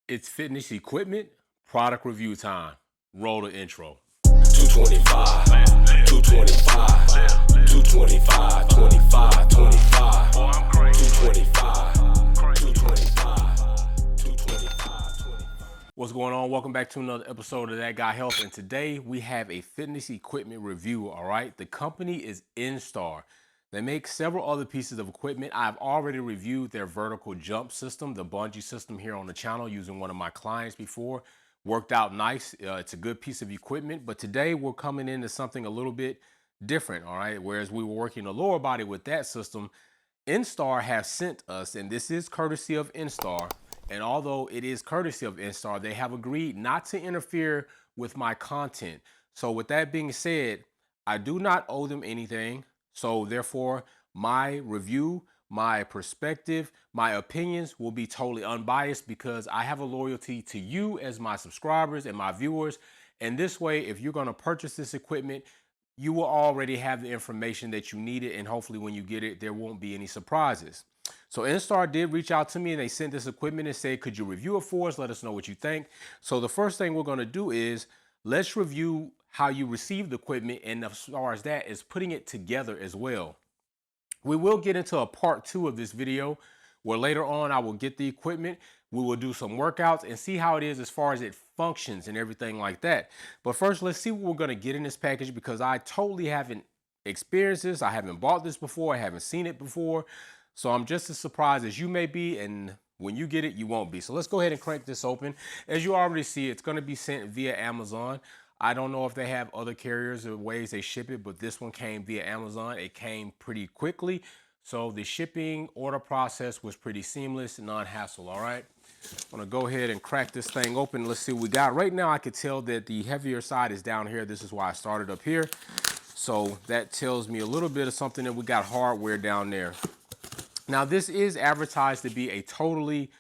It's fitness equipment, product review time. Roll the intro. 225, 225, 225, 25, 25, 225, 225, 225. What's going on? Welcome back to another episode of That Guy Health. And today we have a fitness equipment review, all right? The company is Innstar. They make several other pieces of equipment. I've already reviewed their vertical jump system, the bungee system here on the channel using one of my clients before. Worked out nice. It's a good piece of equipment, but today we're coming into something a little bit different, all right? Whereas we were working the lower body with that system, Innstar has sent us, and this is courtesy of Innstar, and although it is courtesy of Innstar, they have agreed not to interfere with my content. So with that being said, I do not owe them anything. So therefore, my review, my perspective, my opinions will be totally unbiased because I have a loyalty to you as my subscribers and my viewers. And this way, if you're going to purchase this equipment, you will already have the information that you needed. And hopefully when you get it, there won't be any surprises. So Innstar did reach out to me and they sent this equipment and said, could you review it for us? Let us know what you think. So the first thing we're going to do is let's review how you receive the equipment, and as far as that is putting it together as well. We will get into a part 2 of this video where later on I will get the equipment, we will do some workouts and see how it is as far as it functions and everything like that. But first, let's see what we're going to get in this package because I totally haven't experienced this. I haven't bought this before. I haven't seen it before. So I'm just as surprised as you may be, and when you get it, you won't be. So let's go ahead and crank this open. As you already see, it's going to be sent via Amazon. I don't know if they have other carriers or ways they ship it, but this one came via Amazon. It came pretty quickly. So the shipping order process was pretty seamless, non-hassle, all right? I'm gonna go ahead and crack this thing open. Let's see what we got. Right now, I could tell that the heavier side is down here. This is why I started up here. So that tells me a little bit of something that we got hardware down there. Now, this is advertised to be a totally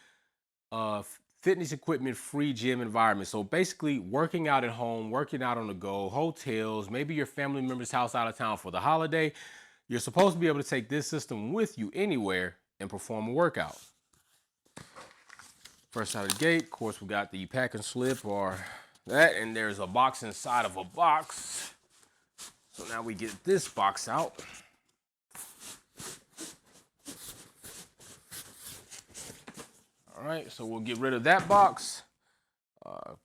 fitness equipment free gym environment. So basically working out at home, working out on the go, hotels, maybe your family member's house out of town for the holiday. You're supposed to be able to take this system with you anywhere and perform a workout. First out of the gate, of course, we got the pack and slip or that, and there's a box inside of a box. So now we get this box out. All right, so we'll get rid of that box.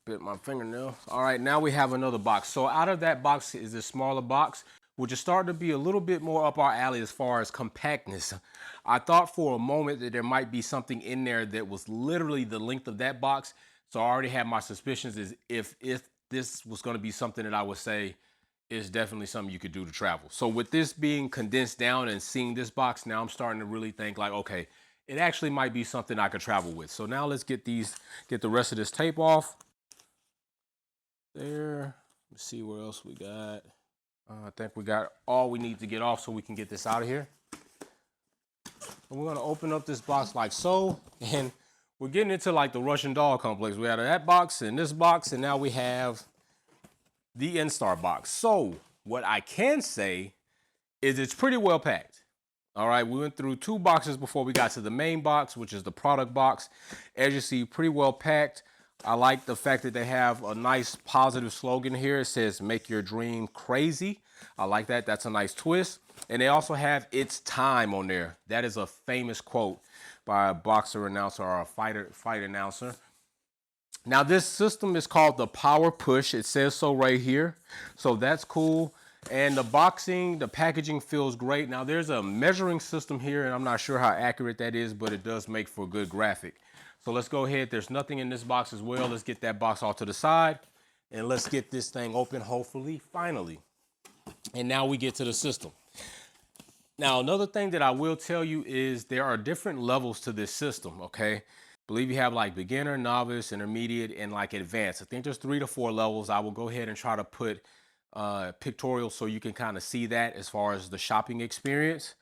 Bit my fingernail. All right, now we have another box. So out of that box is a smaller box, which is starting to be a little bit more up our alley as far as compactness. I thought for a moment that there might be something in there that was literally the length of that box. So I already had my suspicions as if this was going to be something that I would say is definitely something you could do to travel. So with this being condensed down and seeing this box, now I'm starting to really think like, okay, it actually might be something I could travel with. So now let's get the rest of this tape off. There. Let's see where else we got. I think we got all we need to get off so we can get this out of here. And we're gonna open up this box like so, and we're getting into like the Russian doll complex. We had that box and this box, and now we have the Innstar box. So what I can say is it's pretty well packed. All right, we went through 2 boxes before we got to the main box, which is the product box. As you see, pretty well packed. I like the fact that they have a nice positive slogan here. It says, make your dream crazy. I like that. That's a nice twist. And they also have it's time on there. That is a famous quote by a boxer announcer or a fight announcer. Now, this system is called the Power Push. It says so right here. So that's cool. And the packaging feels great. Now there's a measuring system here and I'm not sure how accurate that is, but it does make for a good graphic. So let's go ahead. There's nothing in this box as well. Let's get that box off to the side and let's get this thing open, hopefully, finally. And now we get to the system. Now, another thing that I will tell you is there are different levels to this system, okay? I believe you have like beginner, novice, intermediate, and like advanced. I think there's 3 to 4 levels. I will go ahead and try to put pictorial so you can kind of see that as far as the shopping experience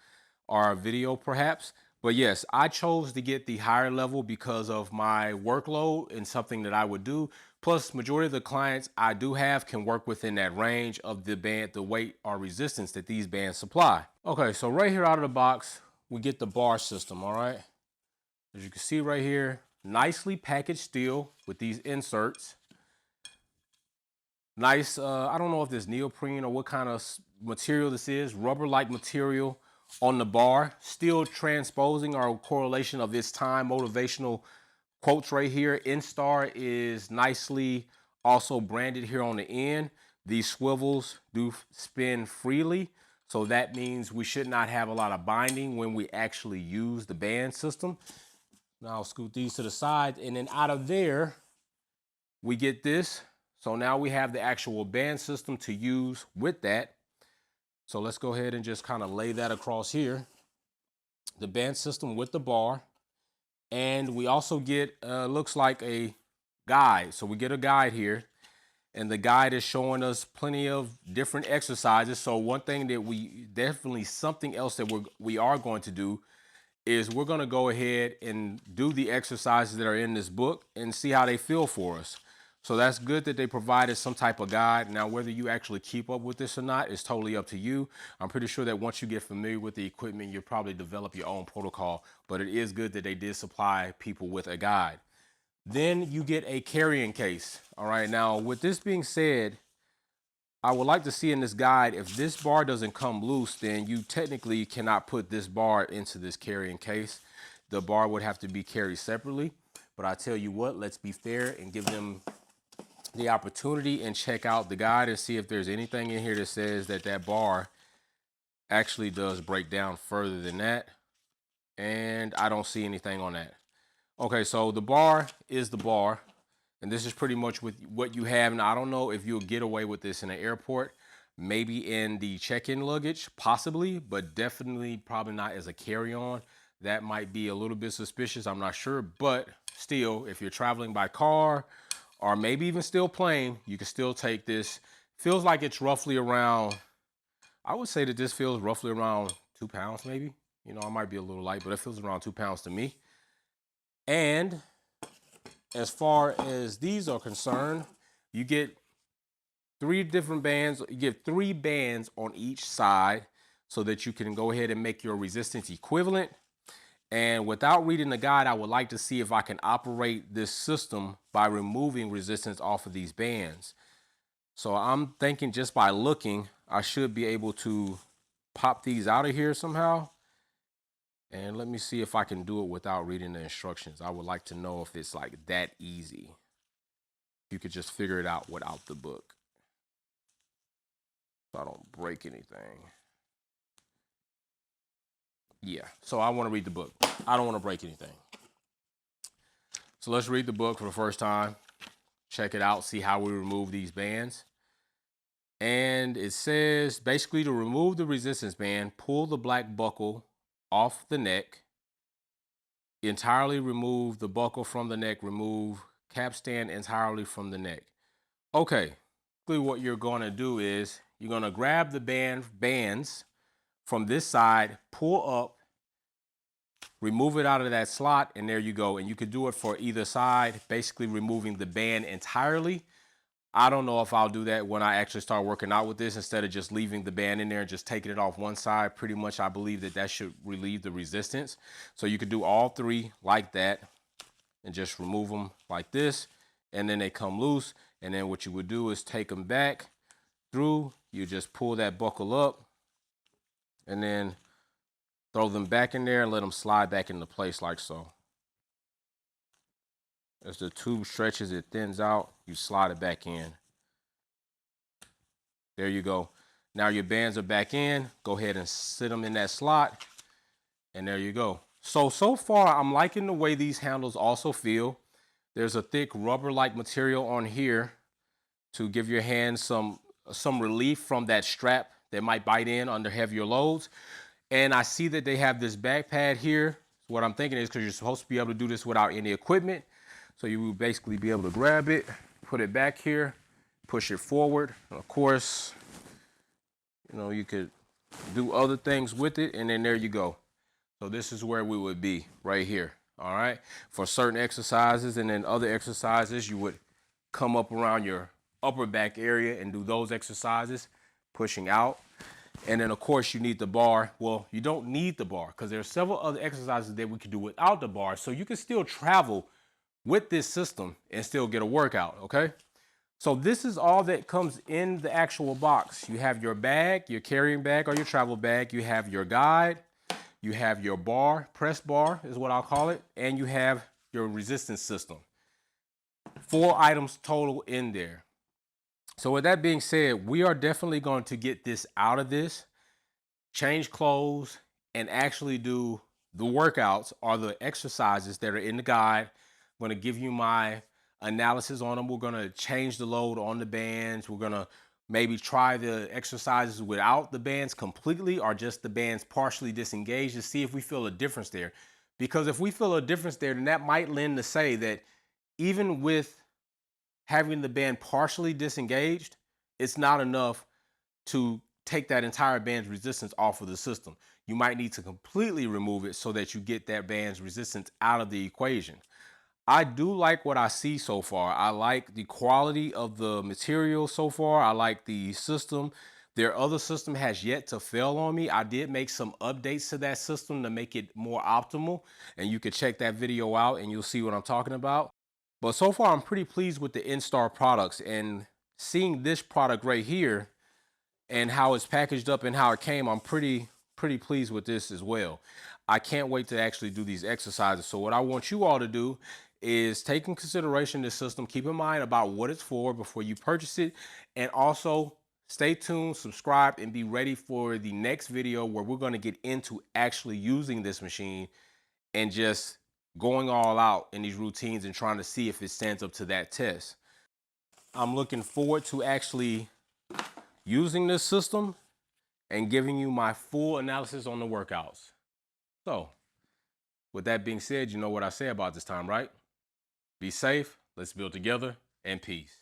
or video perhaps. But yes, I chose to get the higher level because of my workload and something that I would do. Plus, majority of the clients I do have can work within that range of the weight or resistance that these bands supply. Okay, so right here out of the box, we get the bar system, all right? As you can see right here, nicely packaged steel with these inserts. Nice, I don't know if this neoprene or what kind of material this is, rubber-like material on the bar, still transposing our correlation of this time motivational quotes right here. Innstar is nicely also branded here on the end. These swivels do spin freely, so that means we should not have a lot of binding when we actually use the band system. Now I'll scoot these to the side, and then out of there, we get this. So now we have the actual band system to use with that. So let's go ahead and just kind of lay that across here. The band system with the bar. And we also get, looks like a guide. So we get a guide here. And the guide is showing us plenty of different exercises. So one thing that something else that we are going to do is we're going to go ahead and do the exercises that are in this book and see how they feel for us. So that's good that they provided some type of guide. Now, whether you actually keep up with this or not is totally up to you. I'm pretty sure that once you get familiar with the equipment, you'll probably develop your own protocol, but it is good that they did supply people with a guide. Then you get a carrying case. All right, now with this being said, I would like to see in this guide, if this bar doesn't come loose, then you technically cannot put this bar into this carrying case. The bar would have to be carried separately. But I tell you what, let's be fair and give them the opportunity and check out the guide and see if there's anything in here that says that that bar actually does break down further than that. And I don't see anything on that. Okay, so the bar is the bar. And this is pretty much with what you have. Now, I don't know if you'll get away with this in the airport, maybe in the check-in luggage, possibly, but definitely probably not as a carry-on. That might be a little bit suspicious. I'm not sure, but still, if you're traveling by car or maybe even still plane, you can still take this. Feels like it's roughly around, I would say that this feels roughly around 2 pounds maybe. You know, I might be a little light, but it feels around 2 pounds to me. And as far as these are concerned, you get 3 different bands. You get 3 bands on each side so that you can go ahead and make your resistance equivalent. And without reading the guide, I would like to see if I can operate this system by removing resistance off of these bands. So I'm thinking just by looking, I should be able to pop these out of here somehow. And let me see if I can do it without reading the instructions. I would like to know if it's like that easy. You could just figure it out without the book, so I don't break anything. Yeah, so I want to read the book. I don't want to break anything. So let's read the book for the first time. Check it out, see how we remove these bands. And it says, basically, to remove the resistance band, pull the black buckle off the neck, entirely remove the buckle from the neck, remove capstan entirely from the neck. Okay, what you're going to do is you're going to grab the bands from this side, pull up, remove it out of that slot, and there you go. And you could do it for either side, basically removing the band entirely. I don't know if I'll do that when I actually start working out with this, instead of just leaving the band in there and just taking it off one side. Pretty much, I believe that that should relieve the resistance. So you could do all 3 like that and just remove them like this, and then they come loose. And then what you would do is take them back through. You just pull that buckle up and then throw them back in there and let them slide back into place like so. As the tube stretches, it thins out, you slide it back in. There you go. Now your bands are back in. Go ahead and sit them in that slot. And there you go. So far, I'm liking the way these handles also feel. There's a thick rubber-like material on here to give your hands some relief from that strap that might bite in under heavier loads. And I see that they have this back pad here. What I'm thinking is, because you're supposed to be able to do this without any equipment, so you will basically be able to grab it, put it back here, push it forward. And of course, you know, you could do other things with it, and then there you go. So this is where we would be right here. All right. For certain exercises, and then other exercises, you would come up around your upper back area and do those exercises, pushing out. And then, of course, you need the bar. Well, you don't need the bar because there are several other exercises that we can do without the bar. So you can still travel with this system and still get a workout, okay? So this is all that comes in the actual box. You have your bag, your carrying bag or your travel bag. You have your guide. You have your bar, press bar is what I'll call it. And you have your resistance system. 4 items total in there. So with that being said, we are definitely going to get this out of this, change clothes, and actually do the workouts or the exercises that are in the guide. I'm going to give you my analysis on them. We're going to change the load on the bands. We're going to maybe try the exercises without the bands completely or just the bands partially disengaged to see if we feel a difference there. Because if we feel a difference there, then that might lend to say that even with having the band partially disengaged, it's not enough to take that entire band's resistance off of the system. You might need to completely remove it so that you get that band's resistance out of the equation. I do like what I see so far. I like the quality of the material so far. I like the system. Their other system has yet to fail on me. I did make some updates to that system to make it more optimal, and you can check that video out and you'll see what I'm talking about. But so far, I'm pretty pleased with the Innstar products, and seeing this product right here and how it's packaged up and how it came, I'm pretty pleased with this as well. I can't wait to actually do these exercises. So what I want you all to do is take in consideration this system, keep in mind about what it's for before you purchase it, and also stay tuned, subscribe, and be ready for the next video where we're going to get into actually using this machine and just going all out in these routines and trying to see if it stands up to that test. I'm looking forward to actually using this system and giving you my full analysis on the workouts. So, with that being said, you know what I say about this time, right? Be safe, let's build together, and peace.